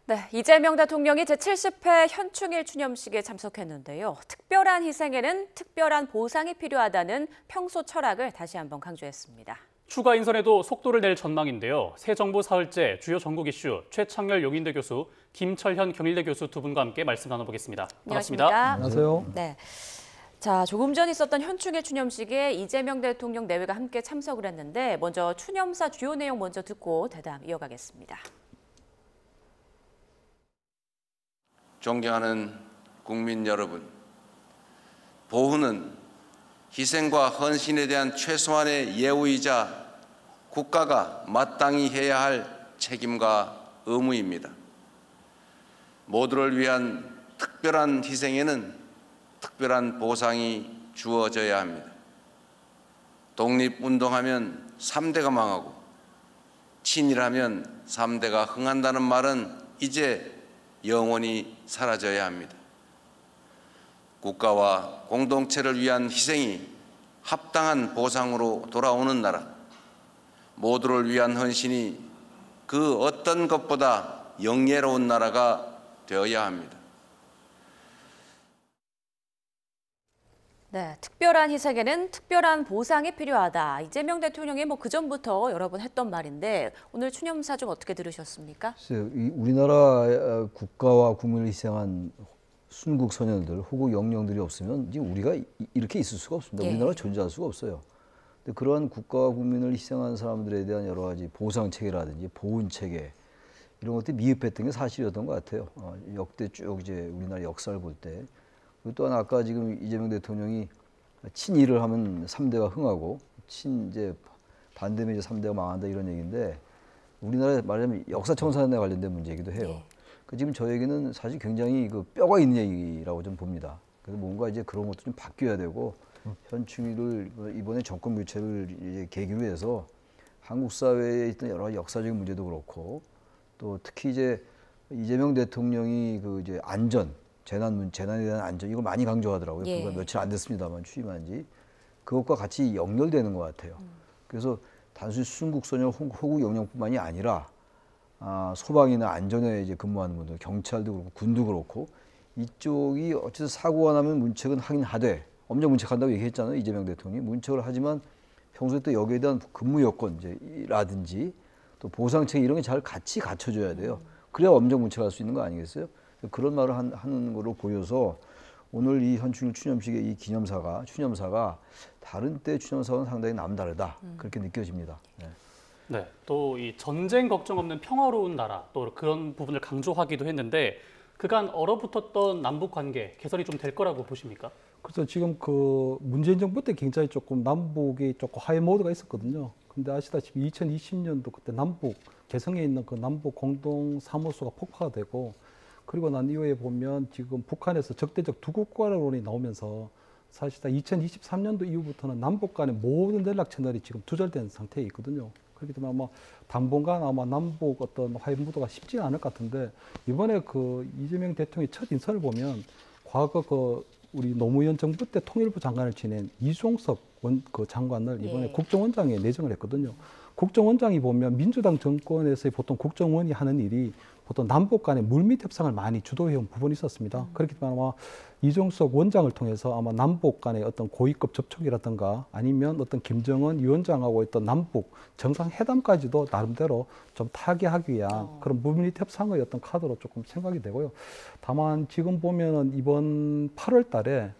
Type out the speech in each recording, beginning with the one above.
네, 이재명 대통령이 제70회 현충일 추념식에 참석했는데요. 특별한 희생에는 특별한 보상이 필요하다는 평소 철학을 다시 한번 강조했습니다. 추가 인선에도 속도를 낼 전망인데요. 새 정부 사흘째 주요 전국 이슈 최창렬 용인대 교수, 김철현 경일대 교수 두 분과 함께 말씀 나눠보겠습니다. 반갑습니다. 안녕하십니까? 안녕하세요. 네. 자, 조금 전 있었던 현충일 추념식에 이재명 대통령 내외가 함께 참석을 했는데 먼저 추념사 주요 내용 먼저 듣고 대담 이어가겠습니다. 존경하는 국민 여러분, 보훈은 희생과 헌신에 대한 최소한의 예우이자 국가가 마땅히 해야 할 책임과 의무입니다. 모두를 위한 특별한 희생에는 특별한 보상이 주어져야 합니다. 독립운동하면 3대가 망하고 친일하면 3대가 흥한다는 말은 이제 영원히 사라져야 합니다. 국가와 공동체를 위한 희생이 합당한 보상으로 돌아오는 나라, 모두를 위한 헌신이 그 어떤 것보다 영예로운 나라가 되어야 합니다. 네, 특별한 희생에는 특별한 보상이 필요하다. 이재명 대통령이 그전부터 여러 번 했던 말인데 오늘 추념사 좀 어떻게 들으셨습니까? 우리나라 국가와 국민을 희생한 순국 소년들, 호국 영령들이 없으면 이제 우리가 이렇게 있을 수가 없습니다. 우리나라가 존재할 수가 없어요. 근데 그러한 국가와 국민을 희생한 사람들에 대한 여러 가지 보상 체계라든지 보훈 체계 이런 것들이 미흡했던 게 사실이었던 것 같아요. 역대 쭉 이제 우리나라 역사를 볼 때. 그리고 또한 아까 지금 이재명 대통령이 친일을 하면 3대가 흥하고 이제 반대면 이제 3대가 망한다 이런 얘기인데 우리나라에 말하자면 역사 청산에 관련된 문제이기도 해요. 네. 지금 저에게는 사실 굉장히 배가 있는 얘기라고 좀 봅니다. 그래서 뭔가 이제 그런 것도 좀 바뀌어야 되고 현충일을 이번에 정권 교체를 이제 계기로 해서 한국 사회에 있던 여러 가지 역사적인 문제도 그렇고 또 특히 이제 이재명 대통령이 이제 재난에 대한 안전 이걸 많이 강조하더라고요. 예. 그거 며칠 안 됐습니다만 취임한 지 그것과 같이 연결되는 것 같아요. 그래서 단순히 순국소년 호국 영령뿐만이 아니라 소방이나 안전에 이제 근무하는 분들, 경찰도 그렇고 군도 그렇고 이쪽이 어쨌든 사고가 나면 문책은 하긴 하되 엄정 문책한다고 얘기했잖아요. 이재명 대통령이 문책을 하지만 평소에 또 여기에 대한 근무 여건이라든지 또 보상책 이런 게 잘 같이 갖춰줘야 돼요. 그래야 엄정 문책할 수 있는 거 아니겠어요? 그런 말을 하는 거로 보여서 오늘 이 현충일 추념식의 이 추념사가 다른 때 추념사와는 상당히 남다르다 그렇게 느껴집니다. 네. 네, 또 이 전쟁 걱정 없는 평화로운 나라 또 그런 부분을 강조하기도 했는데 그간 얼어붙었던 남북 관계 개선이 좀 될 거라고 보십니까? 그래서 지금 문재인 정부 때 굉장히 조금 남북이 조금 하이 모드가 있었거든요. 근데 아시다시피 2020년도 그때 남북 개성에 있는 그 남북 공동 사무소가 폭파가 되고 그리고 난 이후에 보면 지금 북한에서 적대적 두 국가론이 나오면서 사실상 2023년도 이후부터는 남북 간의 모든 연락 채널이 지금 두절된 상태에 있거든요. 그렇기 때문에 아마 당분간 아마 남북 어떤 화해 무도가 쉽지는 않을 것 같은데 이번에 이재명 대통령의 첫 인선을 보면 과거 우리 노무현 정부 때 통일부 장관을 지낸 이종석 장관을 이번에 국정원장에 내정을 했거든요. 국정원장이 보면 민주당 정권에서의 보통 국정원이 하는 일이 보통 남북 간의 물밑 협상을 많이 주도해온 부분이 있었습니다. 그렇기 때문에 아마 이종석 원장을 통해서 아마 남북 간의 어떤 고위급 접촉이라든가 아니면 어떤 김정은 위원장하고 있던 남북 정상회담까지도 나름대로 좀 타개하기 위한 그런 물밑 협상의 어떤 카드로 조금 생각이 되고요. 다만 지금 보면은 이번 8월 달에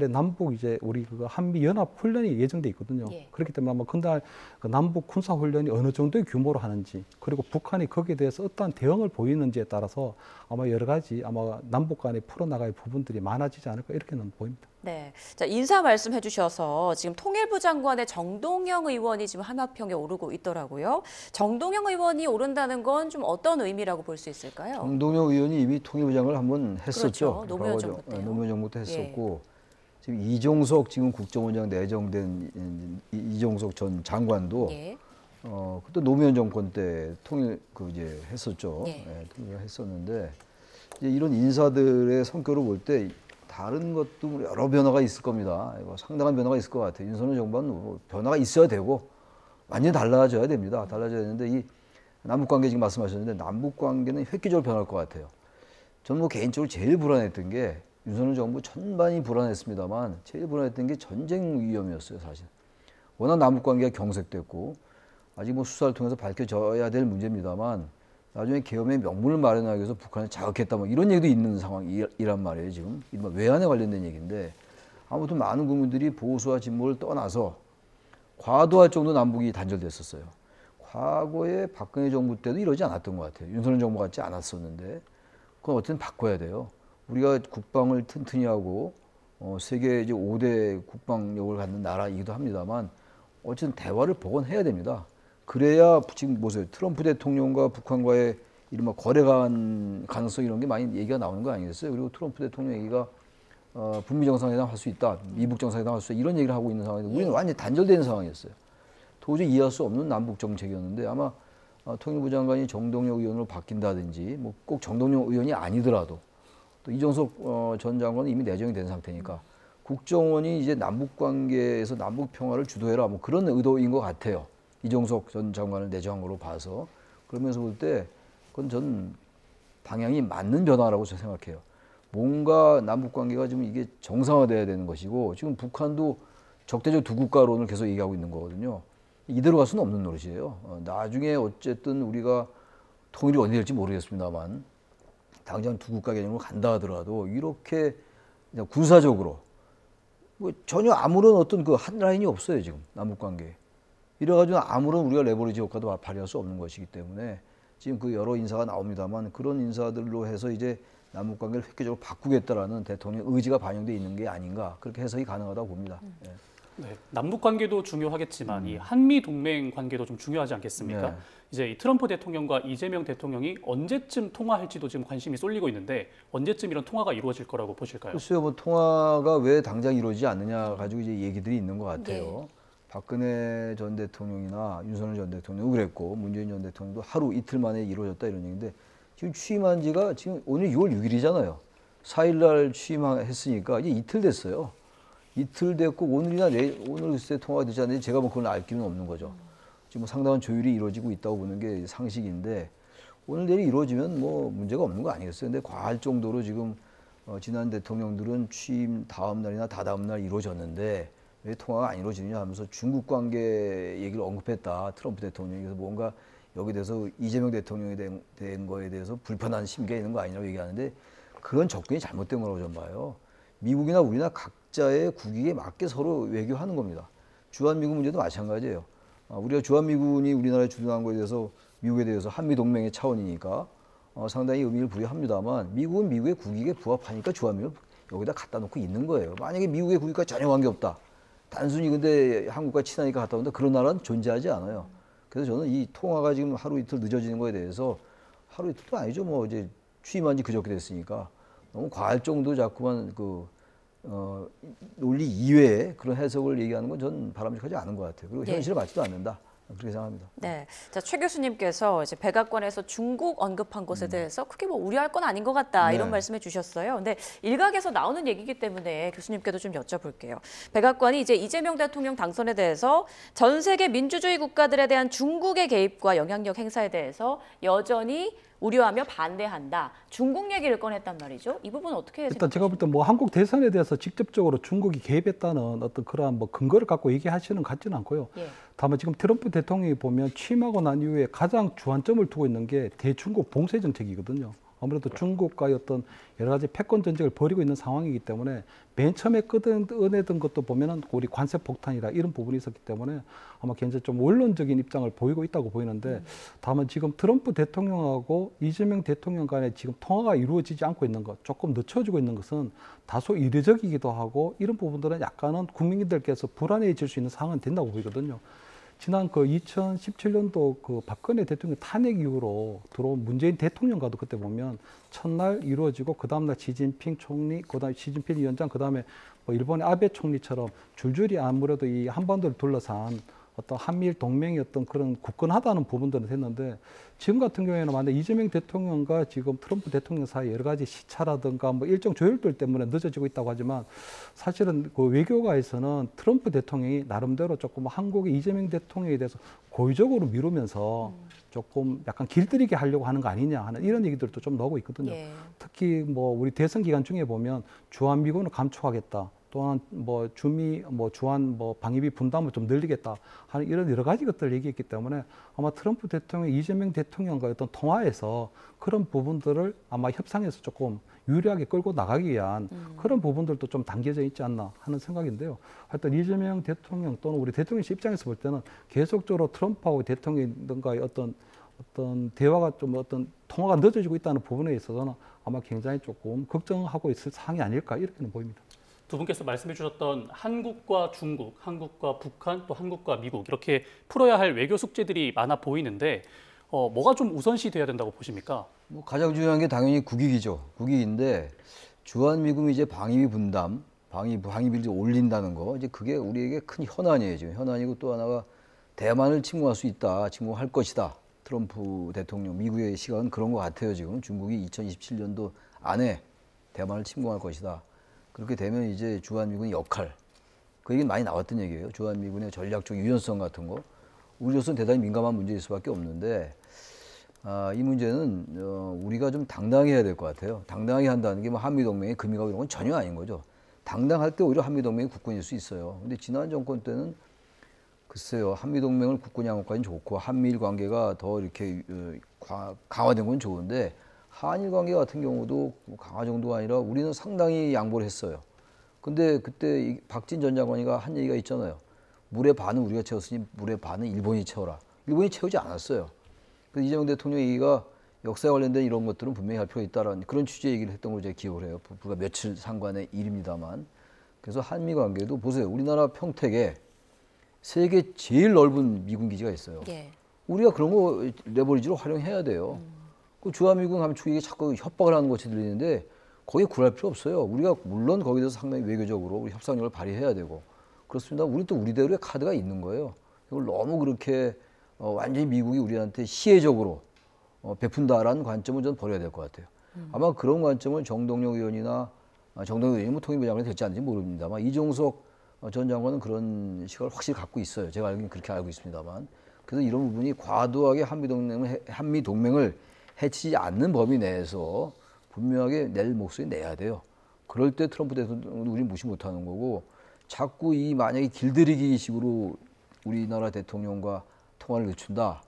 남북 이제 우리 한미 연합 훈련이 예정돼 있거든요. 그렇기 때문에 아마 그날 남북 군사 훈련이 어느 정도의 규모로 하는지 그리고 북한이 거기에 대해서 어떠한 대응을 보이는지에 따라서 아마 여러 가지 아마 남북 간에 풀어나갈 부분들이 많아지지 않을까 이렇게는 보입니다. 네, 자, 인사 말씀해 주셔서 지금 통일부 장관의 정동영 의원이 지금 하마평에 오르고 있더라고요. 정동영 의원이 오른다는 건 좀 어떤 의미라고 볼 수 있을까요? 정동영 의원이 이미 통일부 장관을 한번 했었죠. 그렇죠. 노무현 정부 때요. 노무현 정부 때 했었고 지금 이종석 지금 국정원장 내정된 이종석 전 장관도 그때 노무현 정권 때 통일 이제 했었죠. 통일을 했었는데 이제 이런 인사들의 성격을 볼 때 다른 것도 여러 변화가 있을 겁니다. 상당한 변화가 있을 것 같아요. 윤석열 정부는 변화가 있어야 되고 완전히 달라져야 됩니다. 달라져야 되는데 이 남북 관계 지금 말씀하셨는데 남북 관계는 획기적으로 변할 것 같아요. 저는 뭐 개인적으로 제일 불안했던 게 윤석열 정부 전반이 불안했습니다만 제일 불안했던 게 전쟁 위험이었어요, 사실. 워낙 남북 관계가 경색됐고 아직 뭐 수사를 통해서 밝혀져야 될 문제입니다만 나중에 계엄의 명분을 마련하기 위해서 북한을 자극했다 뭐 이런 얘기도 있는 상황이란 말이에요, 지금. 이른바 외환에 관련된 얘기인데 아무튼 많은 국민들이 보수와 진보를 떠나서 과도할 정도 남북이 단절됐었어요. 과거에 박근혜 정부 때도 이러지 않았던 것 같아요. 윤석열 정부 같지 않았었는데 그건 어쨌든 바꿔야 돼요. 우리가 국방을 튼튼히 하고 세계 이제 5대 국방력을 갖는 나라이기도 합니다만 어쨌든 대화를 복원해야 됩니다. 그래야 지금 보세요. 트럼프 대통령과 북한과의 이른바 거래 가능성 이런 게 많이 얘기가 나오는 거 아니겠어요? 그리고 트럼프 대통령 얘기가 북미 정상회담 할 수 있다, 미북 정상회담 할 수 있다 이런 얘기를 하고 있는 상황인데 우리는 완전히 단절된 상황이었어요. 도저히 이해할 수 없는 남북 정책이었는데 아마 통일부 장관이 정동영 의원으로 바뀐다든지 뭐 꼭 정동영 의원이 아니더라도 또 이종석 전 장관은 이미 내정이 된 상태니까 국정원이 이제 남북 관계에서 남북 평화를 주도해라 뭐 그런 의도인 것 같아요. 이종석 전 장관을 내정한 걸로 봐서 그러면서 볼 때 그건 전 방향이 맞는 변화라고 저는 생각해요. 뭔가 남북 관계가 지금 이게 정상화돼야 되는 것이고 지금 북한도 적대적 두 국가론을 계속 얘기하고 있는 거거든요. 이대로 갈 수는 없는 노릇이에요. 나중에 어쨌든 우리가 통일이 어디 될지 모르겠습니다만 당장 두 국가 개념으로 간다 하더라도 이렇게 그냥 군사적으로 뭐 전혀 아무런 어떤 그 한 라인이 없어요 지금 남북 관계. 이래가지고 아무런 우리가 레버리지 효과도 발휘할 수 없는 것이기 때문에 지금 그 여러 인사가 나옵니다만 그런 인사들로 해서 이제 남북 관계를 획기적으로 바꾸겠다라는 대통령 의지가 반영돼 있는 게 아닌가 그렇게 해석이 가능하다고 봅니다. 예. 네, 남북 관계도 중요하겠지만 이 한미 동맹 관계도 좀 중요하지 않겠습니까? 네. 이제 이 트럼프 대통령과 이재명 대통령이 언제쯤 통화할지도 지금 관심이 쏠리고 있는데 언제쯤 이런 통화가 이루어질 거라고 보실까요? 글쎄요, 뭐 통화가 왜 당장 이루어지지 않느냐 가지고 이제 얘기들이 있는 것 같아요. 네. 박근혜 전 대통령이나 윤석열 전 대통령도 그랬고 문재인 전 대통령도 하루 이틀 만에 이루어졌다 이런 얘기인데 지금 취임한 지가 지금 오늘 6월 6일이잖아요. 4일날 취임했으니까 이제 이틀 됐어요. 이틀 됐고 오늘이나 내일 오늘 글쎄 통화가 되지 않는데 제가 뭐 그걸 알 길은 없는 거죠. 지금 뭐 상당한 조율이 이루어지고 있다고 보는 게 상식인데 오늘 내일 이루어지면 뭐 문제가 없는 거 아니겠어요. 근데 과할 정도로 지금 지난 대통령들은 취임 다음 날이나 다다음 날 이루어졌는데 왜 통화가 안 이루어지느냐 하면서 중국 관계 얘기를 언급했다. 트럼프 대통령이. 그래서 뭔가 여기에 대해서 이재명 대통령에 대한 거에 대해서 불편한 심기가 있는 거 아니냐고 얘기하는데 그런 접근이 잘못된 거라고 저는 봐요. 미국이나 우리나 각자의 국익에 맞게 서로 외교하는 겁니다. 주한미군 문제도 마찬가지예요. 우리가 주한미군이 우리나라에 주둔한 거에 대해서 미국에 대해서 한미동맹의 차원이니까 상당히 의미를 부여합니다만 미국은 미국의 국익에 부합하니까 주한미군을 여기다 갖다 놓고 있는 거예요. 만약에 미국의 국익과 전혀 관계없다. 단순히 근데 한국과 친하니까 갔다 온다. 그런 나라는 존재하지 않아요. 그래서 저는 이 통화가 지금 하루 이틀 늦어지는 거에 대해서 하루 이틀도 아니죠. 뭐 이제 취임한 지 그저께 됐으니까 너무 과할 정도 자꾸만 논리 이외에 그런 해석을 얘기하는 건 전 바람직하지 않은 것 같아요. 그리고 현실에 맞지도 않는다. 그렇게 생각합니다. 네. 자, 최 교수님께서 이제 백악관에서 중국 언급한 것에 대해서 크게 뭐 우려할 건 아닌 것 같다 이런 네. 말씀해 주셨어요. 근데 일각에서 나오는 얘기이기 때문에 교수님께도 좀 여쭤볼게요. 백악관이 이제 이재명 대통령 당선에 대해서 전 세계 민주주의 국가들에 대한 중국의 개입과 영향력 행사에 대해서 여전히 우려하며 반대한다. 중국 얘기를 꺼냈단 말이죠. 이 부분은 어떻게 일단 제가 볼 때 뭐 한국 대선에 대해서 직접적으로 중국이 개입했다는 어떤 그러한 뭐 근거를 갖고 얘기하시는 것 같지는 않고요. 예. 다만 지금 트럼프 대통령이 보면 취임하고 난 이후에 가장 주안점을 두고 있는 게 대중국 봉쇄 정책이거든요. 아무래도 중국과의 어떤 여러 가지 패권 전쟁을 벌이고 있는 상황이기 때문에 맨 처음에 꺼내던 것도 보면은 우리 관세 폭탄이라 이런 부분이 있었기 때문에 아마 굉장히 좀 원론적인 입장을 보이고 있다고 보이는데 다만 지금 트럼프 대통령하고 이재명 대통령 간에 지금 통화가 이루어지지 않고 있는 것, 조금 늦춰지고 있는 것은 다소 이례적이기도 하고 이런 부분들은 약간은 국민들께서 불안해질 수 있는 상황은 된다고 보이거든요. 지난 그 2017년도 그 박근혜 대통령 탄핵 이후로 들어온 문재인 대통령과도 그때 보면 첫날 이루어지고 그 다음날 시진핑 총리, 그 다음에 시진핑 위원장, 그 다음에 뭐 일본의 아베 총리처럼 줄줄이 아무래도 이 한반도를 둘러싼 어떤 한미일 동맹의 어떤 그런 굳건하다는 부분들은 됐는데 지금 같은 경우에는 만약 이재명 대통령과 지금 트럼프 대통령 사이 여러 가지 시차라든가 뭐 일정 조율들 때문에 늦어지고 있다고 하지만 사실은 그 외교가에서는 트럼프 대통령이 나름대로 조금 한국의 이재명 대통령에 대해서 고의적으로 미루면서 조금 약간 길들이게 하려고 하는 거 아니냐 하는 이런 얘기들도 좀 나오고 있거든요. 예. 특히 뭐 우리 대선 기간 중에 보면 주한미군을 감축하겠다. 또한 뭐 주한 방위비 분담을 좀 늘리겠다 하는 이런 여러 가지 것들을 얘기했기 때문에 아마 트럼프 대통령, 이재명 대통령과의 어떤 통화에서 그런 부분들을 아마 협상에서 조금 유리하게 끌고 나가기 위한 그런 부분들도 좀 담겨져 있지 않나 하는 생각인데요. 하여튼 이재명 대통령 또는 우리 대통령실 입장에서 볼 때는 계속적으로 트럼프하고 대통령과의 어떤 대화가 좀 어떤 통화가 늦어지고 있다는 부분에 있어서는 아마 굉장히 조금 걱정하고 있을 사항이 아닐까 이렇게는 보입니다. 두 분께서 말씀해 주셨던 한국과 중국, 한국과 북한, 또 한국과 미국 이렇게 풀어야 할 외교 숙제들이 많아 보이는데 뭐가 좀 우선시 돼야 된다고 보십니까? 뭐 가장 중요한 게 당연히 국익이죠. 국익인데 주한미군이 이제 방위비 분담, 방위비를 이제 올린다는 거, 이제 그게 우리에게 큰 현안이에요. 지금 현안이고 또 하나가 대만을 침공할 수 있다, 침공할 것이다. 트럼프 대통령, 미국의 시각은 그런 것 같아요. 지금 중국이 2027년도 안에 대만을 침공할 것이다. 그렇게 되면 이제 주한미군의 역할, 그 얘기는 많이 나왔던 얘기예요. 주한미군의 전략적 유연성 같은 거. 우리로서는 대단히 민감한 문제일 수밖에 없는데 이 문제는 우리가 좀 당당해야 될 것 같아요. 당당하게 한다는 게 뭐 한미동맹의 금이가고 이런 건 전혀 아닌 거죠. 당당할 때 오히려 한미동맹이 국군일 수 있어요. 근데 지난 정권 때는 글쎄요, 한미동맹을 국군 양호까지는 좋고 한미일 관계가 더 이렇게 강화된 건 좋은데 한일 관계 같은 경우도 강화 정도가 아니라 우리는 상당히 양보를 했어요. 근데 그때 박진 전 장관이가 한 얘기가 있잖아요. 물의 반은 우리가 채웠으니 물의 반은 일본이 채워라. 일본이 채우지 않았어요. 그래서 이재명 대통령 얘기가 역사에 관련된 이런 것들은 분명히 할 필요가 있다라는 그런 취지의 얘기를 했던 걸 제가 기억을 해요. 불과 며칠 상관의 일입니다만. 그래서 한미 관계도 보세요. 우리나라 평택에 세계 제일 넓은 미군 기지가 있어요. 예. 우리가 그런 거 레버리지로 활용해야 돼요. 그 주한미군 감축이 자꾸 협박을 하는 것이 들리는데 거기에 굴할 필요 없어요. 우리가 물론 거기에 대해서 상당히 외교적으로 우리 협상력을 발휘해야 되고 그렇습니다. 우리 또 우리대로의 카드가 있는 거예요. 이걸 너무 그렇게 완전히 미국이 우리한테 시혜적으로 베푼다라는 관점을 저는 버려야 될 것 같아요. 아마 그런 관점을 정동영 의원이나 정동영 의원이 뭐 통일부 장관이 될지 않을지 모릅니다만 이종석 전 장관은 그런 시각을 확실히 갖고 있어요. 제가 알기는 그렇게 알고 있습니다만. 그래서 이런 부분이 과도하게 한미동맹을 해치지 않는 범위 내에서 분명하게 낼 목소리 내야 돼요. 그럴 때 트럼프 대통령도 우리 무시 못하는 거고 자꾸 이 만약에 길들이기 식으로 우리나라 대통령과 통화를 늦춘다.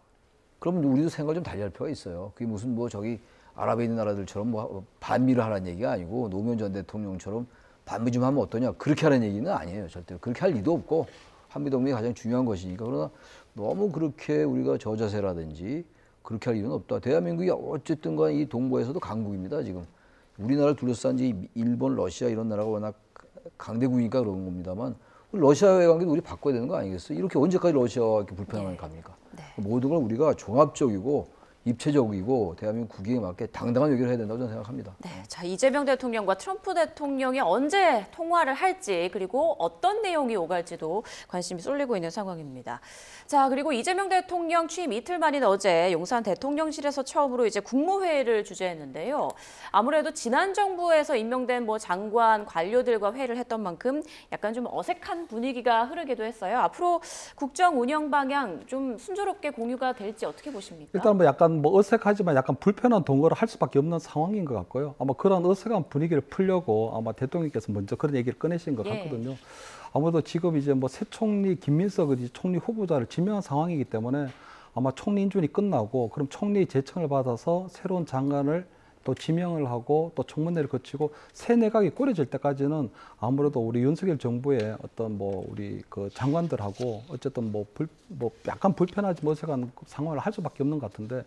그러면 우리도 생각을 좀 달리 할 필요가 있어요. 그게 무슨 뭐 저기 아랍에 있는 나라들처럼 뭐 반미를 하라는 얘기가 아니고 노무현 전 대통령처럼 반미 좀 하면 어떠냐. 그렇게 하라는 얘기는 아니에요. 절대로. 그렇게 할 리도 없고 한미동맹이 가장 중요한 것이니까. 그러나 너무 그렇게 우리가 저자세라든지 그렇게 할 일은 없다. 대한민국이 어쨌든 간 이 동부에서도 강국입니다. 지금. 우리나라를 둘러싼 지 일본, 러시아 이런 나라가 워낙 강대국이니까 그런 겁니다만 러시아와의 관계도 우리 바꿔야 되는 거 아니겠어요? 이렇게 언제까지 러시아와 이렇게 불편함을 갑니까? 네. 모든 걸 우리가 종합적이고 입체적이고 대한민국 국익에 맞게 당당한 외교를 해야 된다고 저는 생각합니다. 네, 자 이재명 대통령과 트럼프 대통령이 언제 통화를 할지 그리고 어떤 내용이 오갈지도 관심이 쏠리고 있는 상황입니다. 자 그리고 이재명 대통령 취임 이틀 만인 어제 용산 대통령실에서 처음으로 이제 국무회의를 주재했는데요. 아무래도 지난 정부에서 임명된 뭐 장관 관료들과 회의를 했던 만큼 약간 좀 어색한 분위기가 흐르기도 했어요. 앞으로 국정 운영 방향 좀 순조롭게 공유가 될지 어떻게 보십니까? 일단 뭐 약간 뭐 어색하지만 약간 불편한 동거를 할 수밖에 없는 상황인 것 같고요. 아마 그런 어색한 분위기를 풀려고 아마 대통령께서 먼저 그런 얘기를 꺼내신 것 같거든요. 아무래도 지금 이제 뭐 새 총리 김민석 총리 후보자를 지명한 상황이기 때문에 아마 총리 인준이 끝나고 그럼 총리 제청을 받아서 새로운 장관을 또 지명을 하고 또 청문회를 거치고 새 내각이 꾸려질 때까지는 아무래도 우리 윤석열 정부의 어떤 뭐 우리 그 장관들하고 어쨌든 뭐 약간 불편하지 어색한 상황을 할 수밖에 없는 것 같은데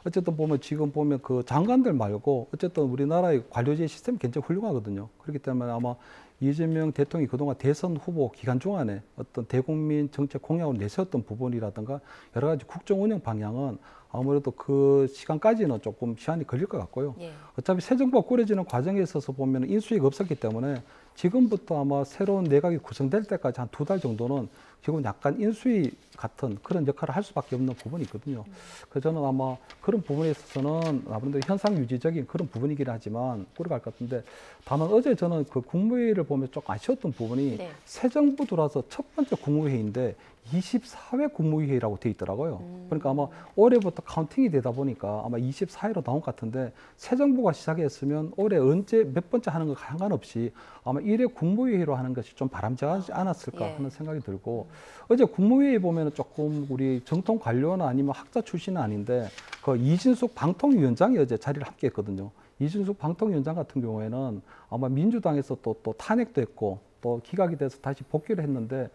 어쨌든 보면 지금 보면 그 장관들 말고 어쨌든 우리나라의 관료제 시스템이 굉장히 훌륭하거든요. 그렇기 때문에 아마 이재명 대통령이 그동안 대선 후보 기간 동안에 어떤 대국민 정책 공약을 내세웠던 부분이라든가 여러 가지 국정 운영 방향은 아무래도 그 시간까지는 조금 시간이 걸릴 것 같고요. 어차피 새 정부가 꾸려지는 과정에 있어서 보면 인수위가 없었기 때문에 지금부터 아마 새로운 내각이 구성될 때까지 한 2달 정도는 지금 약간 인수위 같은 그런 역할을 할 수밖에 없는 부분이 있거든요. 그래서 저는 아마 그런 부분에 있어서는 아무래도 현상 유지적인 그런 부분이긴 하지만 꾸려갈 것 같은데, 다만 어제 저는 그 국무회의를 보면 조금 아쉬웠던 부분이 네. 새 정부 들어와서 첫 번째 국무회의인데 24회 국무회의라고 돼 있더라고요. 그러니까 아마 올해부터 카운팅이 되다 보니까 아마 24회로 나온 것 같은데, 새 정부가 시작했으면 올해 언제 몇 번째 하는 거 상관없이 아마 1회 국무회의로 하는 것이 좀 바람직하지 않았을까 예. 하는 생각이 들고, 어제 국무회의 보면은 조금 우리 정통 관료나 아니면 학자 출신은 아닌데 그 이진숙 방통위원장이 어제 자리를 함께 했거든요. 이진숙 방통위원장 같은 경우에는 아마 민주당에서 또 탄핵도 했고 또 기각이 돼서 다시 복귀를 했는데,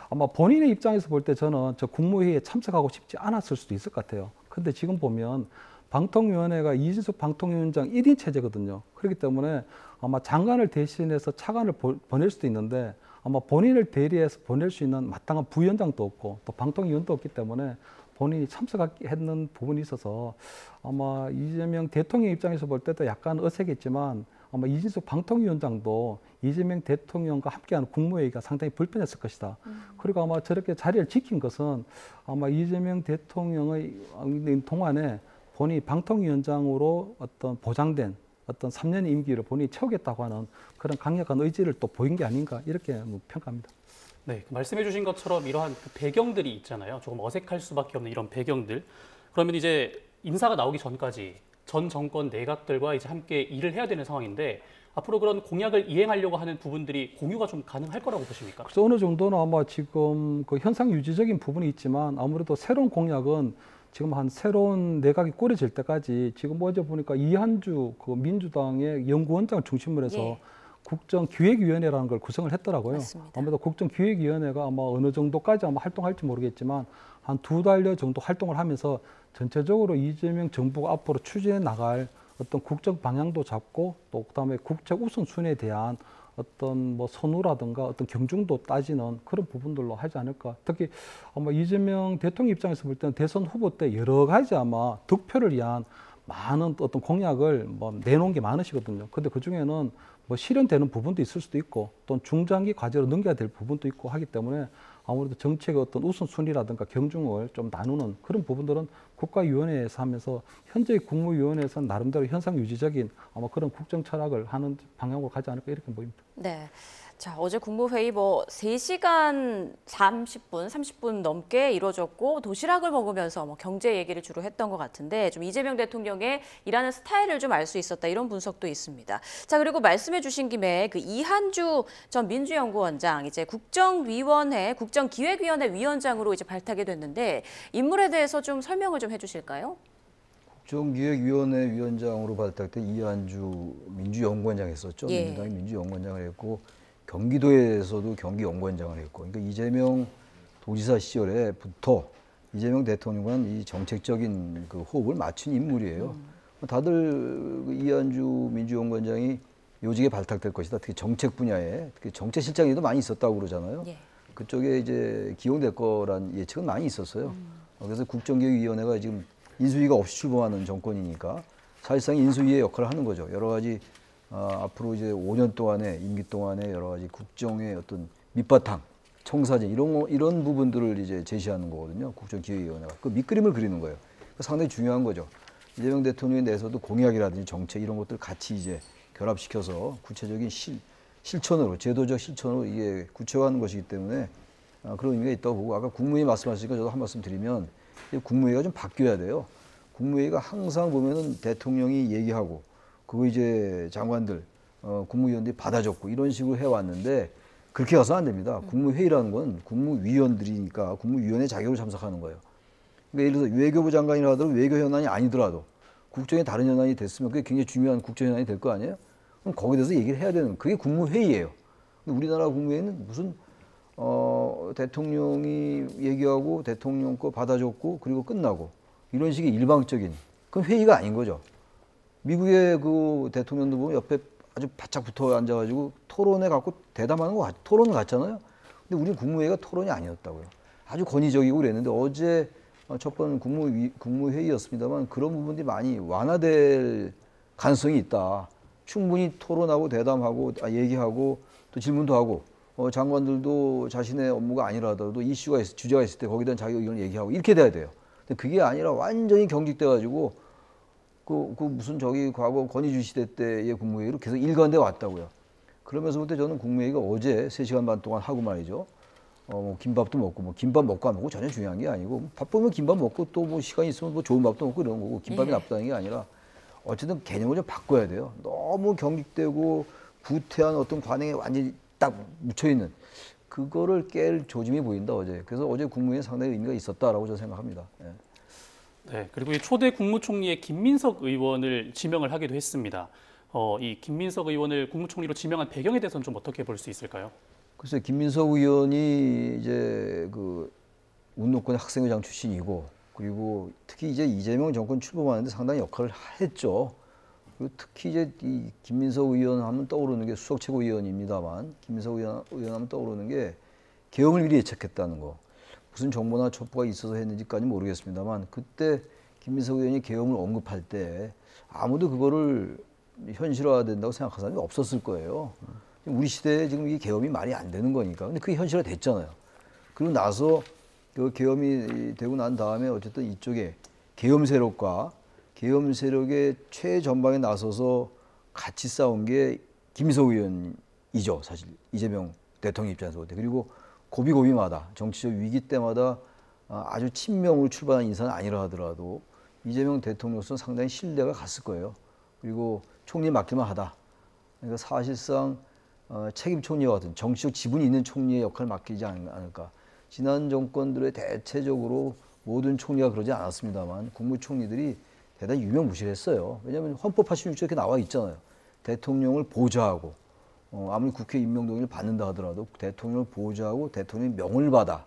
아마 본인의 입장에서 볼 때 저는 저 국무회의에 참석하고 싶지 않았을 수도 있을 것 같아요. 근데 지금 보면 방통위원회가 이진숙 방통위원장 1인 체제거든요. 그렇기 때문에 아마 장관을 대신해서 차관을 보낼 수도 있는데, 아마 본인을 대리해서 보낼 수 있는 마땅한 부위원장도 없고 또 방통위원도 없기 때문에 본인이 참석했는 부분이 있어서 아마 이재명 대통령 입장에서 볼 때도 약간 어색했지만, 아마 이진숙 방통위원장도 이재명 대통령과 함께하는 국무회의가 상당히 불편했을 것이다. 그리고 아마 저렇게 자리를 지킨 것은 아마 이재명 대통령의 동안에 본인이 방통위원장으로 어떤 보장된 어떤 3년 임기를 본인이 채우겠다고 하는 그런 강력한 의지를 또 보인 게 아닌가, 이렇게 평가합니다. 네, 말씀해 주신 것처럼 이러한 그 배경들이 있잖아요. 조금 어색할 수밖에 없는 이런 배경들. 그러면 이제 인사가 나오기 전까지 전 정권 내각들과 이제 함께 일을 해야 되는 상황인데, 앞으로 그런 공약을 이행하려고 하는 부분들이 공유가 좀 가능할 거라고 보십니까? 그래서 어느 정도는 아마 지금 그 현상 유지적인 부분이 있지만, 아무래도 새로운 공약은 지금 한 새로운 내각이 꾸려질 때까지, 지금 어제 보니까 이한주 그 민주당의 연구원장을 중심으로 해서 예. 국정기획위원회라는 걸 구성을 했더라고요. 맞습니다. 아무래도 국정기획위원회가 아마 어느 정도까지 아마 활동할지 모르겠지만 한 2달여 정도 활동을 하면서 전체적으로 이재명 정부가 앞으로 추진해 나갈 어떤 국정 방향도 잡고, 또 그다음에 국책 우선순위에 대한 어떤 뭐 선호라든가 어떤 경중도 따지는 그런 부분들로 하지 않을까. 특히 아마 이재명 대통령 입장에서 볼 때는 대선 후보 때 여러 가지 아마 득표를 위한 많은 어떤 공약을 뭐 내놓은 게 많으시거든요. 근데 그 중에는 뭐 실현되는 부분도 있을 수도 있고 또 중장기 과제로 넘겨야 될 부분도 있고 하기 때문에, 아무래도 정책의 어떤 우선순위라든가 경중을 좀 나누는 그런 부분들은 국가위원회에서 하면서, 현재 국무위원회에서는 나름대로 현상 유지적인 아마 그런 국정 철학을 하는 방향으로 가지 않을까, 이렇게 보입니다. 네. 자, 어제 국무회의 3시간 30분 넘게 이루어졌고, 도시락을 먹으면서 경제 얘기를 주로 했던 것 같은데, 좀 이재명 대통령의 일하는 스타일을 좀 알 수 있었다, 이런 분석도 있습니다. 자, 그리고 말씀해 주신 김에 그 이한주 전 민주연구원장, 이제 국정기획위원회 위원장으로 이제 발탁이 됐는데, 인물에 대해서 좀 설명을 좀 해주실까요? 국정기획위원회 위원장으로 발탁된 이한주 민주연구원장 했었죠. 예. 민주당이 민주연구원장을 했고, 경기도에서도 경기연구원장을 했고, 그러니까 이재명 도지사 시절에부터 이재명 대통령과는 이 정책적인 그 호흡을 맞춘 인물이에요. 다들 이한주 민주연구원장이 요직에 발탁될 것이다. 특히 정책 분야에, 특히 정책실장에도 많이 있었다고 그러잖아요. 예. 그쪽에 이제 기용될 거란 예측은 많이 있었어요. 그래서 국정기획위원회가 지금 인수위가 없이 출범하는 정권이니까 사실상 인수위의 역할을 하는 거죠. 여러 가지 앞으로 이제 5년 동안의 임기 동안에 여러 가지 국정의 어떤 밑바탕, 청사진 이런 부분들을 이제 제시하는 거거든요. 국정기획위원회가 그 밑그림을 그리는 거예요. 상당히 중요한 거죠. 이재명 대통령에 대해서도 공약이라든지 정책 이런 것들 같이 이제 결합시켜서 구체적인 실천으로, 제도적 실천으로 이게 구체화하는 것이기 때문에 그런 의미가 있다고 보고, 아까 국무회의 말씀하시니까 저도 한 말씀 드리면, 국무회의가 좀 바뀌어야 돼요. 국무회의가 항상 보면은 대통령이 얘기하고 그거 이제 장관들, 국무위원들이 받아 적고 이런 식으로 해왔는데, 그렇게 가서 안 됩니다. 국무회의라는 건 국무위원들이니까 국무위원회 자격으로 참석하는 거예요. 그러니까 예를 들어서 외교부 장관이라 하더라도 외교 현안이 아니더라도 국정에 다른 현안이 됐으면 그게 굉장히 중요한 국정 현안이 될 거 아니에요? 그럼 거기에 대해서 얘기를 해야 되는, 그게 국무회의예요. 근데 우리나라 국무회의는 무슨 대통령이 얘기하고 대통령 거 받아줬고 그리고 끝나고 이런 식의 일방적인, 그건 회의가 아닌 거죠. 미국의 그 대통령도 보면 옆에 아주 바짝 붙어 앉아가지고 토론회 갖고 대담하는 거 토론 같잖아요. 근데 우리는 국무회의가 토론이 아니었다고요. 아주 권위적이고 그랬는데, 어제 첫 번 국무회의였습니다만 그런 부분들이 많이 완화될 가능성이 있다. 충분히 토론하고 대담하고 얘기하고 또 질문도 하고 장관들도 자신의 업무가 아니라 하더라도 이슈가 주제가 있을 때 거기에 대한 자기 의견을 얘기하고 이렇게 돼야 돼요. 근데 그게 아니라 완전히 경직돼가지고 그 무슨 저기 과거 권위주의 시대 때의 국무회의로 계속 일관돼 왔다고요. 그러면서부터 저는 국무회의가 어제 3시간 반 동안 하고 말이죠. 뭐 김밥도 먹고 뭐 김밥 먹고 안 먹고 전혀 중요한 게 아니고 바쁘면 김밥 먹고 또 뭐 시간이 있으면 뭐 좋은 밥도 먹고 이런 거고 김밥이 나쁘다는 게 아니라 어쨌든 개념을 좀 바꿔야 돼요. 너무 경직되고 구태한 어떤 관행에 완전히 딱 묻혀있는 그거를 깰 조짐이 보인다 어제. 그래서 어제 국무회의는 상당히 의미가 있었다라고 저는 생각합니다. 예. 네, 그리고 이 초대 국무총리에 김민석 의원을 지명을 하기도 했습니다. 이 김민석 의원을 국무총리로 지명한 배경에 대해서는 좀 어떻게 볼 수 있을까요? 글쎄 김민석 의원이 이제 그 운동권 학생회장 출신이고 그리고 특히 이제 이재명 정권 출범하는데 상당히 역할을 했죠. 그리고 특히 이제 이 김민석 의원 하면 떠오르는 게 수석 최고위원입니다만 김민석 의원 하면 떠오르는 게 계엄을 미리 예측했다는 거. 무슨 정보나 첩보가 있어서 했는지까지는 모르겠습니다만 그때 김민석 의원이 계엄을 언급할 때 아무도 그거를 현실화된다고 생각하는 사람이 없었을 거예요. 우리 시대에 지금 이 계엄이 말이 안 되는 거니까. 근데 그게 현실화 됐잖아요. 그리고 나서 그 계엄이 되고 난 다음에 어쨌든 이쪽에 계엄 세력과 계엄 세력의 최전방에 나서서 같이 싸운 게 김민석 의원이죠. 사실 이재명 대통령 입장에서 볼 때. 그리고 고비고비마다 정치적 위기 때마다 아주 친명으로 출발한 인사는 아니라 하더라도 이재명 대통령으로서는 상당히 신뢰가 갔을 거예요. 그리고 총리 맡길만 하다. 그러니까 사실상 책임 총리와 같은 정치적 지분이 있는 총리의 역할을 맡기지 않을까. 지난 정권들의 대체적으로 모든 총리가 그러지 않았습니다만 국무총리들이 대단히 유명무실했어요. 왜냐하면 헌법 86조에 이렇게 나와 있잖아요. 대통령을 보좌하고 아무리 국회 임명동의를 받는다 하더라도 대통령을 보좌하고 대통령의 명을 받아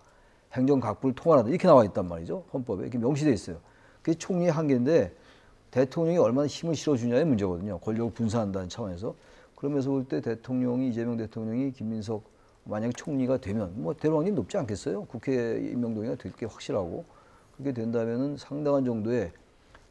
행정각부를 통할한다 이렇게 나와 있단 말이죠. 헌법에 이렇게 명시되어 있어요. 그게 총리의 한계인데 대통령이 얼마나 힘을 실어주냐의 문제거든요. 권력을 분산한다는 차원에서. 그러면서 볼 때 대통령이 이재명 대통령이 김민석 만약에 총리가 되면 뭐 될 확률이 높지 않겠어요. 국회 임명동의가 될 게 확실하고 그렇게 된다면은 상당한 정도의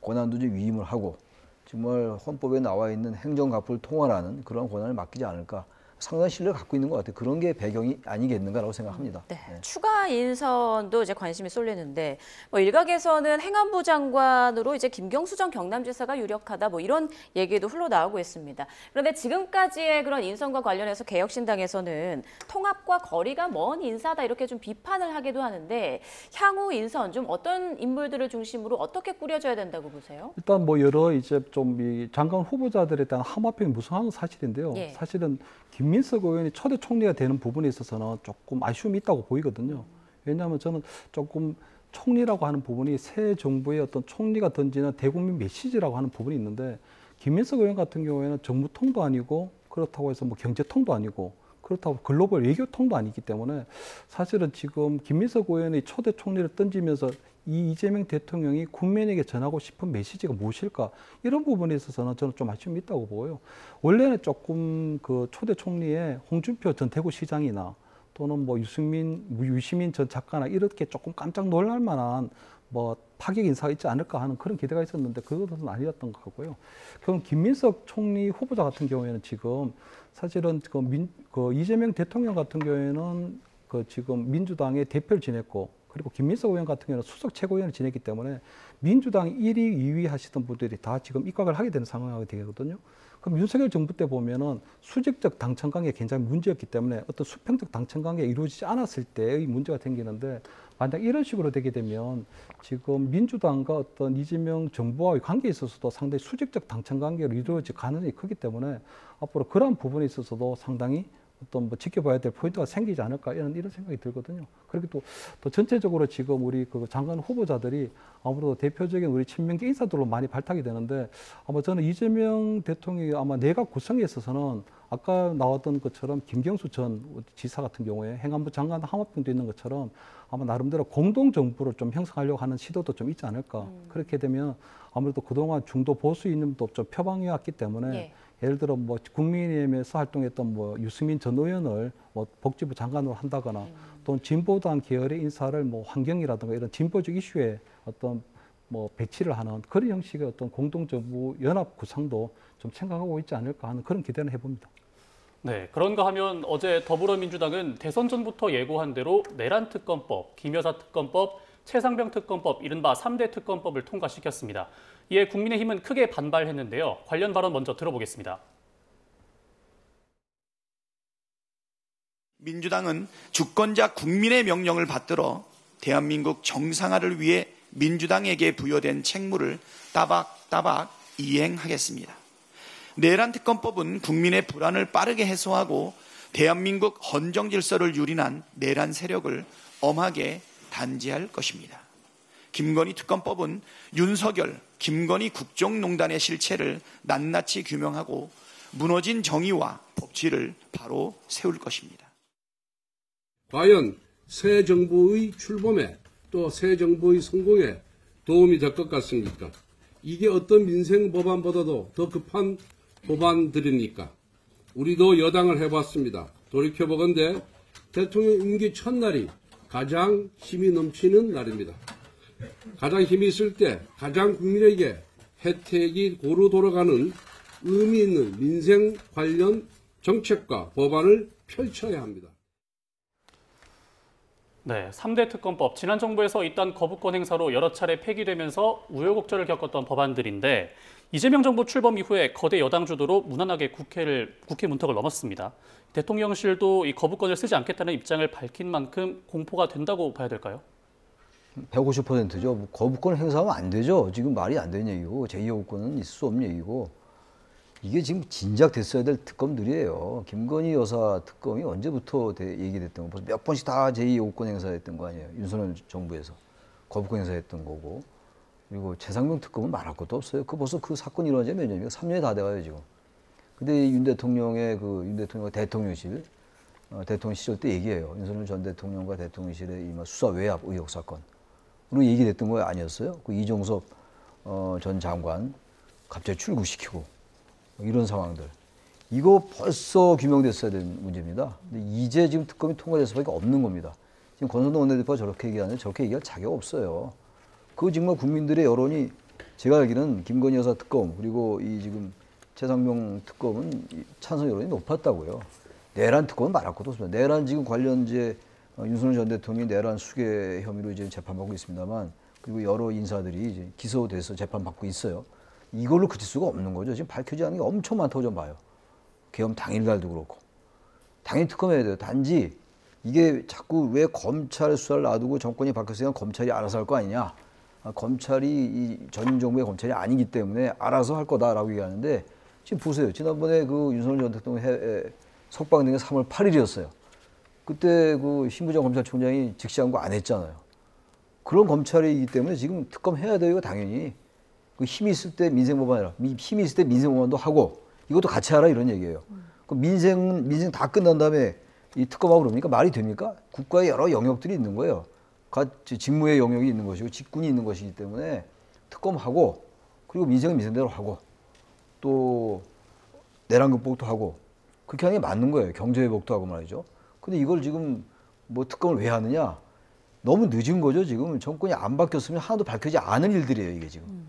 권한도 좀 위임을 하고 정말 헌법에 나와 있는 행정각부를 통할하는 그런 권한을 맡기지 않을까. 상당한 신뢰를 갖고 있는 것 같아요. 그런 게 배경이 아니겠는가라고 생각합니다. 네. 네. 추가 인선도 이제 관심이 쏠리는데 뭐 일각에서는 행안부 장관으로 이제 김경수 전 경남지사가 유력하다 뭐 이런 얘기도 흘러나오고 있습니다. 그런데 지금까지의 그런 인선과 관련해서 개혁신당에서는 통합과 거리가 먼 인사다 이렇게 좀 비판을 하기도 하는데 향후 인선 좀 어떤 인물들을 중심으로 어떻게 꾸려져야 된다고 보세요? 일단 뭐 여러 이제 좀 이 장관 후보자들에 대한 함합형이 무성한 건 사실인데요. 예. 사실은 김민석 의원이 초대 총리가 되는 부분에 있어서는 조금 아쉬움이 있다고 보이거든요. 왜냐하면 저는 조금 총리라고 하는 부분이 새 정부의 어떤 총리가 던지는 대국민 메시지라고 하는 부분이 있는데 김민석 의원 같은 경우에는 정무통도 아니고 그렇다고 해서 뭐 경제통도 아니고 그렇다고 글로벌 외교통도 아니기 때문에 사실은 지금 김민석 의원이 초대 총리를 던지면서 이 이재명 대통령이 국민에게 전하고 싶은 메시지가 무엇일까 이런 부분에 있어서는 저는 좀 아쉬움이 있다고 보고요. 원래는 조금 그 초대 총리에 홍준표 전 대구시장이나 또는 뭐 유시민 전 작가나 이렇게 조금 깜짝 놀랄 만한 뭐 파격 인사가 있지 않을까 하는 그런 기대가 있었는데 그것은 아니었던 것 같고요. 그럼 김민석 총리 후보자 같은 경우에는 지금 사실은 그 이재명 대통령 같은 경우에는 그 지금 민주당의 대표를 지냈고 그리고 김민석 의원 같은 경우는 수석 최고위원을 지냈기 때문에 민주당 1위, 2위 하시던 분들이 다 지금 입각을 하게 되는 상황이 되거든요. 그럼 윤석열 정부 때 보면은 수직적 당청 관계가 굉장히 문제였기 때문에 어떤 수평적 당청 관계가 이루어지지 않았을 때의 문제가 생기는데 만약 이런 식으로 되게 되면 지금 민주당과 어떤 이재명 정부와의 관계에 있어서도 상당히 수직적 당청 관계로 이루어질 가능성이 크기 때문에 앞으로 그러한 부분에 있어서도 상당히 어떤 뭐 지켜봐야 될 포인트가 생기지 않을까 이런 생각이 들거든요. 그리고 또 전체적으로 지금 우리 그 장관 후보자들이 아무래도 대표적인 우리 친명계 인사들로 많이 발탁이 되는데 아마 저는 이재명 대통령이 아마 내각 구성에 있어서는 아까 나왔던 것처럼 김경수 전 지사 같은 경우에 행안부 장관 함합병도 있는 것처럼 아마 나름대로 공동 정부를 좀 형성하려고 하는 시도도 좀 있지 않을까. 그렇게 되면 아무래도 그동안 중도 보수인님도 좀 표방해 왔기 때문에. 예. 예를 들어 뭐 국민의힘에서 활동했던 뭐 유승민 전 의원을 뭐 복지부 장관으로 한다거나 또는 진보당 계열의 인사를 뭐 환경이라든가 이런 진보적 이슈에 어떤 뭐 배치를 하는 그런 형식의 어떤 공동정부 연합 구상도 좀 생각하고 있지 않을까 하는 그런 기대는 해봅니다. 네, 그런가 하면 어제 더불어민주당은 대선 전부터 예고한 대로 내란 특검법, 김여사 특검법, 최상병 특검법, 이른바 3대 특검법을 통과시켰습니다. 이에 국민의힘은 크게 반발했는데요. 관련 발언 먼저 들어보겠습니다. 민주당은 주권자 국민의 명령을 받들어 대한민국 정상화를 위해 민주당에게 부여된 책무를 따박따박 이행하겠습니다. 내란 특검법은 국민의 불안을 빠르게 해소하고 대한민국 헌정 질서를 유린한 내란 세력을 엄하게 단죄할 것입니다. 김건희 특검법은 윤석열, 김건희 국정농단의 실체를 낱낱이 규명하고 무너진 정의와 법치를 바로 세울 것입니다. 과연 새 정부의 출범에 또 새 정부의 성공에 도움이 될 것 같습니까? 이게 어떤 민생 법안보다도 더 급한 법안들입니까? 우리도 여당을 해봤습니다. 돌이켜보건대 대통령 임기 첫날이 가장 힘이 넘치는 날입니다. 가장 힘이 있을 때 가장 국민에게 혜택이 고루 돌아가는 의미 있는 민생 관련 정책과 법안을 펼쳐야 합니다. 네, 3대 특검법, 지난 정부에서 이딴 거부권 행사로 여러 차례 폐기되면서 우여곡절을 겪었던 법안들인데 이재명 정부 출범 이후에 거대 여당 주도로 무난하게 국회 문턱을 넘었습니다. 대통령실도 이 거부권을 쓰지 않겠다는 입장을 밝힌 만큼 공포가 된다고 봐야 될까요? 150%죠. 거부권 행사하면 안 되죠. 지금 말이 안 되는 얘기고 제2호권은 있을 수 없는 얘기고 이게 지금 진작 됐어야 될 특검들이에요. 김건희 여사 특검이 언제부터 얘기됐던 거, 벌써 몇 번씩 다 제2호권 행사했던 거 아니에요. 윤석열 정부에서 거부권 행사했던 거고. 그리고 최상병 특검은 말할 것도 없어요. 벌써 그 사건이 일어난 지 몇 년이에요? 3년이 다 돼가요 지금. 근데 윤 대통령의 대통령실 대통령 시절 때 얘기해요. 윤석열 전 대통령과 대통령실의 이 수사 외압 의혹 사건. 그리고 얘기됐던 거 아니었어요? 그 이종섭 전 장관 갑자기 출국시키고 이런 상황들. 이거 벌써 규명됐어야 되는 문제입니다. 근데 이제 지금 특검이 통과될 수밖에 없는 겁니다. 지금 권성동 원내대표가 저렇게 얘기하는데 저렇게 얘기할 자격 없어요. 그 정말 국민들의 여론이 제가 알기로는 김건희 여사 특검 그리고 이 지금 최상병 특검은 찬성 여론이 높았다고요. 내란 특검은 말할 것도 없습니다. 내란 지금 관련제 윤석열 전 대통령이 내란 수괴 혐의로 이제 재판받고 있습니다만 그리고 여러 인사들이 이제 기소돼서 재판받고 있어요. 이걸로 그칠 수가 없는 거죠. 지금 밝혀지지 않은 게 엄청 많다고 좀 봐요. 계엄 당일날도 그렇고. 당연히 특검해야 돼요. 단지 이게 자꾸 왜 검찰 수사를 놔두고 정권이 바뀌었으니까 검찰이 알아서 할 거 아니냐. 검찰이 이 전 정부의 검찰이 아니기 때문에 알아서 할 거다라고 얘기하는데 지금 보세요. 지난번에 그 윤석열 전 대통령 석방된 게 3월 8일이었어요. 그때 그 신부장 검찰총장이 즉시항고 안 했잖아요. 그런 검찰이기 때문에 지금 특검해야 돼요. 이거 당연히. 그 힘이 있을 때 민생법안이라 힘이 있을 때 민생법안도 하고 이것도 같이 하라 이런 얘기예요. 그 민생 다 끝난 다음에 이 특검하고 그럽니까? 말이 됩니까? 국가의 여러 영역들이 있는 거예요. 직무의 영역이 있는 것이고 직군이 있는 것이기 때문에 특검하고 그리고 민생은 민생대로 하고 또 내란 극복도 하고 그렇게 하는 게 맞는 거예요. 경제 회복도 하고 말이죠. 근데 이걸 지금 뭐 특검을 왜 하느냐? 너무 늦은 거죠. 지금 정권이 안 바뀌었으면 하나도 밝혀지지 않은 일들이에요. 이게 지금.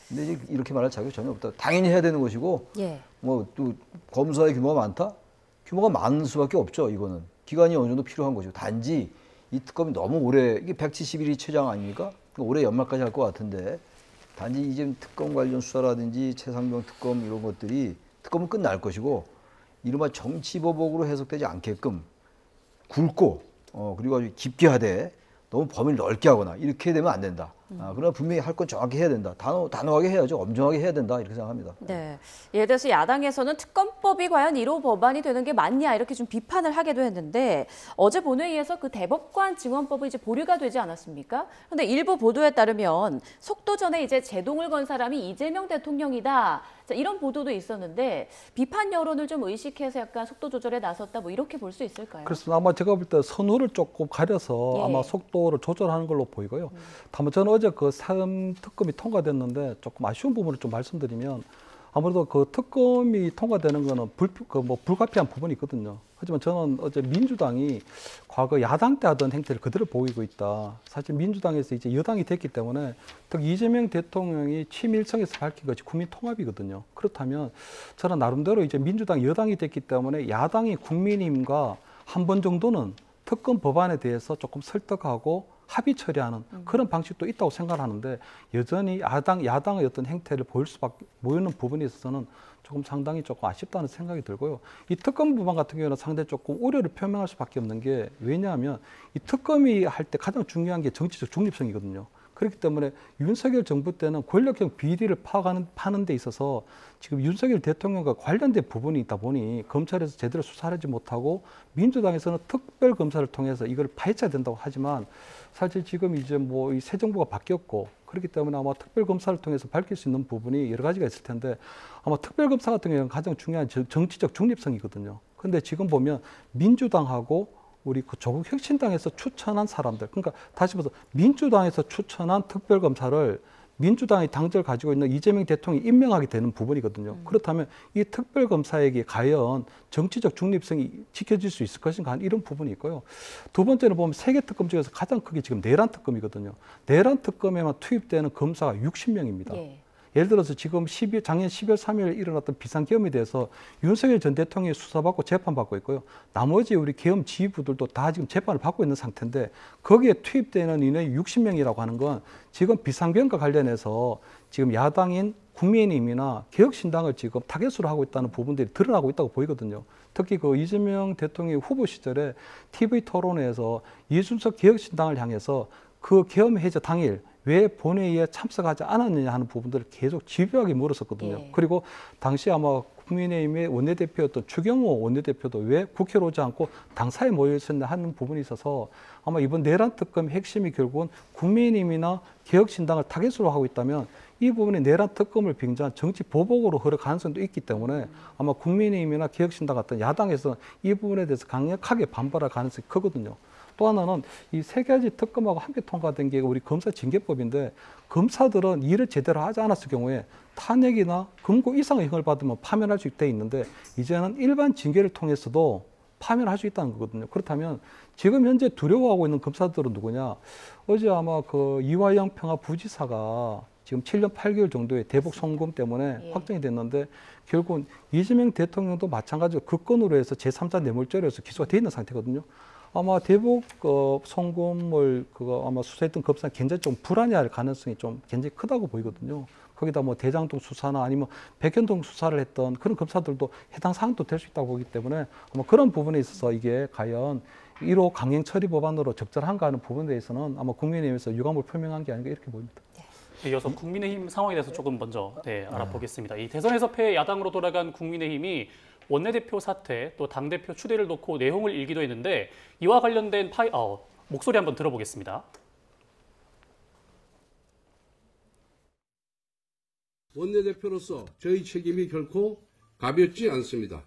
근데 이제 이렇게 말할 자격이 전혀 없다. 당연히 해야 되는 것이고 예. 뭐 또 검사의 규모가 많다? 규모가 많을 수밖에 없죠. 이거는. 기간이 어느 정도 필요한 거죠. 단지 이 특검이 너무 오래, 이게 170일이 최장 아닙니까? 올해 연말까지 할 것 같은데 단지 이제 특검 관련 수사라든지 최상병 특검 이런 것들이 특검은 끝날 것이고 이른바 정치보복으로 해석되지 않게끔 굵고 그리고 아주 깊게 하되 너무 범위를 넓게 하거나 이렇게 되면 안 된다. 그러나 분명히 할 건 정확히 해야 된다. 단호하게 해야죠. 엄정하게 해야 된다. 이렇게 생각합니다. 네. 예를 들어서 야당에서는 특검법이 과연 1호 법안이 되는 게 맞냐 이렇게 좀 비판을 하기도 했는데 어제 본회의에서 그 대법관 증언법이 이제 보류가 되지 않았습니까? 그런데 일부 보도에 따르면 속도전에 이제 제동을 건 사람이 이재명 대통령이다. 자, 이런 보도도 있었는데 비판 여론을 좀 의식해서 약간 속도 조절에 나섰다 뭐 이렇게 볼 수 있을까요? 그래서 아마 제가 볼 때 선호를 조금 가려서 예. 아마 속도를 조절하는 걸로 보이고요. 다만 저는 어제 그 3특검이 통과됐는데 조금 아쉬운 부분을 좀 말씀드리면 아무래도 그 특검이 통과되는 거는 불가피한 부분이 있거든요. 하지만 저는 어제 민주당이 과거 야당 때 하던 행태를 그대로 보이고 있다. 사실 민주당에서 이제 여당이 됐기 때문에 특히 이재명 대통령이 친일성에서 밝힌 것이 국민 통합이거든요. 그렇다면 저는 나름대로 이제 민주당 여당이 됐기 때문에 야당이 국민의힘과 한 번 정도는 특검 법안에 대해서 조금 설득하고 합의 처리하는 그런 방식도 있다고 생각하는데 여전히 야당의 어떤 행태를 보이는 부분에 있어서는 조금 상당히 조금 아쉽다는 생각이 들고요. 이 특검 법안 같은 경우는 상당히 조금 우려를 표명할 수밖에 없는 게 왜냐하면 이 특검이 할 때 가장 중요한 게 정치적 중립성이거든요. 그렇기 때문에 윤석열 정부 때는 권력형 비리를 파는 데 있어서 지금 윤석열 대통령과 관련된 부분이 있다 보니 검찰에서 제대로 수사하지 못하고 민주당에서는 특별검사를 통해서 이걸 파헤쳐야 된다고 하지만 사실 지금 이제 뭐 이 새 정부가 바뀌었고 그렇기 때문에 아마 특별검사를 통해서 밝힐 수 있는 부분이 여러 가지가 있을 텐데 아마 특별검사 같은 경우는 가장 중요한 정치적 중립성이거든요. 근데 지금 보면 민주당하고 우리 그 조국 혁신당에서 추천한 사람들, 그러니까 다시 말해서 민주당에서 추천한 특별검사를 민주당의 당적을 가지고 있는 이재명 대통령이 임명하게 되는 부분이거든요. 그렇다면 이 특별검사에게 과연 정치적 중립성이 지켜질 수 있을 것인가 하는 이런 부분이 있고요. 두 번째는 보면 세계 특검 중에서 가장 크게 지금 내란 특검이거든요. 내란 특검에만 투입되는 검사가 60명입니다. 예. 예를 들어서 지금 작년 12월 3일 일어났던 비상계엄에 대해서 윤석열 전 대통령이 수사받고 재판받고 있고요. 나머지 우리 계엄 지휘부들도 다 지금 재판을 받고 있는 상태인데 거기에 투입되는 인원이 60명이라고 하는 건 지금 비상계엄과 관련해서 지금 야당인 국민의힘이나 개혁신당을 지금 타겟으로 하고 있다는 부분들이 드러나고 있다고 보이거든요. 특히 그 이재명 대통령의 후보 시절에 TV 토론회에서 이준석 개혁신당을 향해서 그 계엄 해제 당일 왜 본회의에 참석하지 않았느냐 하는 부분들을 계속 집요하게 물었었거든요. 예. 그리고 당시 아마 국민의힘의 원내대표였던 추경호 원내대표도 왜 국회로 오지 않고 당사에 모여 있었나 하는 부분이 있어서 아마 이번 내란 특검의 핵심이 결국은 국민의힘이나 개혁신당을 타겟으로 하고 있다면 이 부분에 내란 특검을 빙자한 정치 보복으로 흐를 가능성도 있기 때문에 아마 국민의힘이나 개혁신당 같은 야당에서 이 부분에 대해서 강력하게 반발할 가능성이 크거든요. 또 하나는 이 세 가지 특검하고 함께 통과된 게 우리 검사징계법인데 검사들은 일을 제대로 하지 않았을 경우에 탄핵이나 금고 이상의 형을 받으면 파면할 수 있게 있는데 이제는 일반 징계를 통해서도 파면할 수 있다는 거거든요. 그렇다면 지금 현재 두려워하고 있는 검사들은 누구냐? 어제 아마 그 이화영 평화부지사가 지금 7년 8개월 정도의 대북 송금 때문에 확정이 됐는데 결국은 이재명 대통령도 마찬가지로 그 건으로 해서 제3자 뇌물죄로 해서 기소가 돼 있는 상태거든요. 아마 대북 송금을 아마 수사했던 검사는 굉장히 좀 불안해할 가능성이 좀 굉장히 크다고 보이거든요. 거기다 뭐 대장동 수사나 아니면 백현동 수사를 했던 그런 검사들도 해당 사항도 될 수 있다고 보기 때문에 아마 그런 부분에 있어서 이게 과연 1호 강행 처리 법안으로 적절한가 하는 부분에 대해서는 아마 국민의힘에서 유감을 표명한 게 아닌가 이렇게 보입니다. 이어서 국민의힘 상황에 대해서 조금 먼저 알아보겠습니다. 이 대선에서 패해 야당으로 돌아간 국민의힘이 원내대표 사퇴 또 당대표 추대를 놓고 내홍을 일기도 했는데 이와 관련된 목소리 한번 들어보겠습니다. 원내대표로서 저희 책임이 결코 가볍지 않습니다.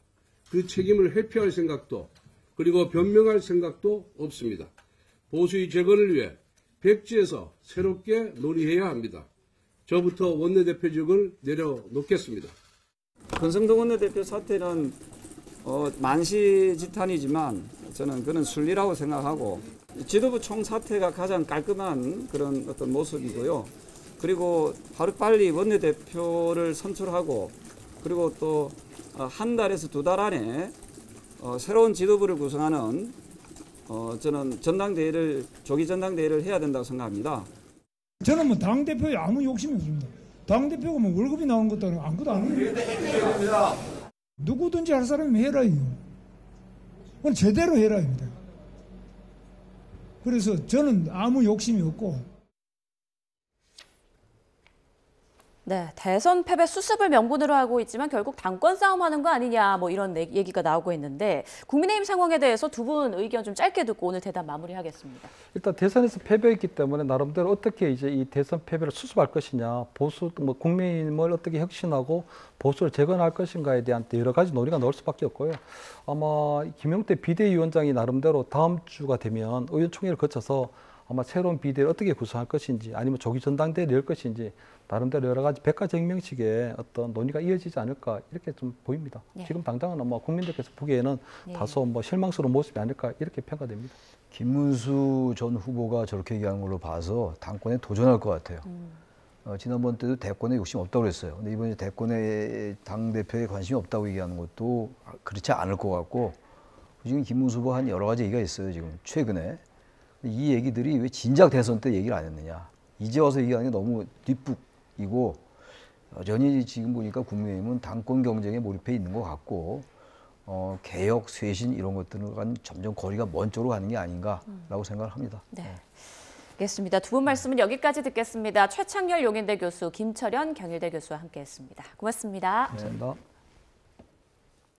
그 책임을 회피할 생각도 그리고 변명할 생각도 없습니다. 보수의 재건을 위해 백지에서 새롭게 논의해야 합니다. 저부터 원내대표직을 내려놓겠습니다. 권성동 원내대표 사퇴는 만시지탄이지만 저는 그는 순리라고 생각하고 지도부 총사퇴가 가장 깔끔한 그런 어떤 모습이고요. 그리고 하루빨리 원내대표를 선출하고 그리고 또 한 달에서 두 달 안에 새로운 지도부를 구성하는 저는 조기 전당대회를 해야 된다고 생각합니다. 저는 뭐 당대표에 아무 욕심이 없습니다. 당대표가 뭐 월급이 나오는 것도 아무것도 아니에요. 누구든지 할 사람이면 해라 이거. 그건 제대로 해라 입니다. 그래서 저는 아무 욕심이 없고. 네, 대선 패배 수습을 명분으로 하고 있지만 결국 당권 싸움하는 거 아니냐 뭐 이런 얘기가 나오고 있는데 국민의힘 상황에 대해서 두 분 의견 좀 짧게 듣고 오늘 대담 마무리하겠습니다. 일단 대선에서 패배했기 때문에 나름대로 어떻게 이제 이 대선 패배를 수습할 것이냐, 국민의힘을 어떻게 혁신하고 보수를 재건할 것인가에 대한 여러 가지 논의가 나올 수밖에 없고요. 아마 김용태 비대위원장이 나름대로 다음 주가 되면 의원총회를 거쳐서 아마 새로운 비대를 어떻게 구성할 것인지 아니면 조기 전당대회를 열 것인지 나름대로 여러 가지 백과쟁명식의 어떤 논의가 이어지지 않을까 이렇게 좀 보입니다. 예. 지금 당장은 아마 국민들께서 보기에는 예. 다소 뭐 실망스러운 모습이 아닐까 이렇게 평가됩니다. 김문수 전 후보가 저렇게 얘기하는 걸로 봐서 당권에 도전할 것 같아요. 지난번 때도 대권에 욕심 없다고 그랬어요. 근데 이번에 대권에 당대표에 관심이 없다고 얘기하는 것도 그렇지 않을 것 같고, 지금 김문수 후보 한 여러 가지 얘기가 있어요, 지금 최근에. 이 얘기들이 왜 진작 대선 때 얘기를 안 했느냐. 이제 와서 얘기하는 게 너무 뒷북이고, 여전히 지금 보니까 국민의힘은 당권 경쟁에 몰입해 있는 것 같고, 개혁, 쇄신 이런 것들은 점점 거리가 먼 쪽으로 가는 게 아닌가라고 생각을 합니다. 네. 알겠습니다. 두 분 말씀은 여기까지 듣겠습니다. 최창렬 용인대 교수, 김철현 경일대 교수와 함께했습니다. 고맙습니다. 감사합니다.